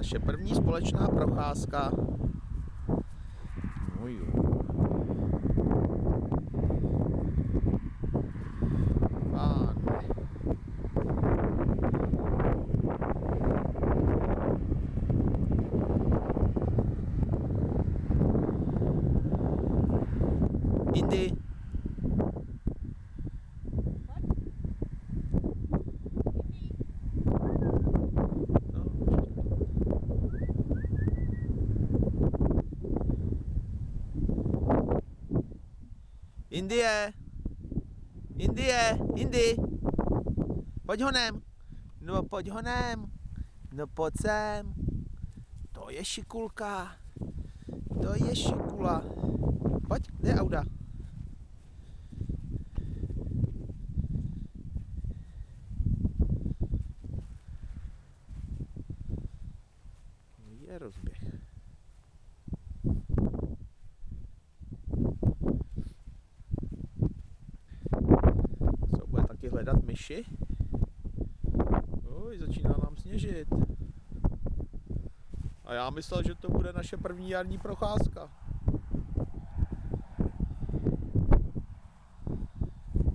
Naše první společná procházka. No jo. Páne. Indy. Indie! Indie! Indy! Pojď honem! No pojď honem! No pojď sem! To je šikulka! To je šikula! Pojď, kde je Auda? Je rozběh. Co bude taky hledat myši? Oj, začíná nám sněžit. A já myslel, že to bude naše první jarní procházka.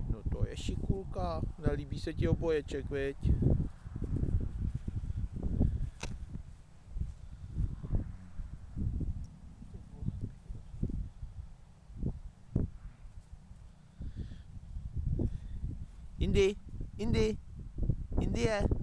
No to je šikulka. Nelíbí se ti oboječek, viď? Indy, Indy, Indie.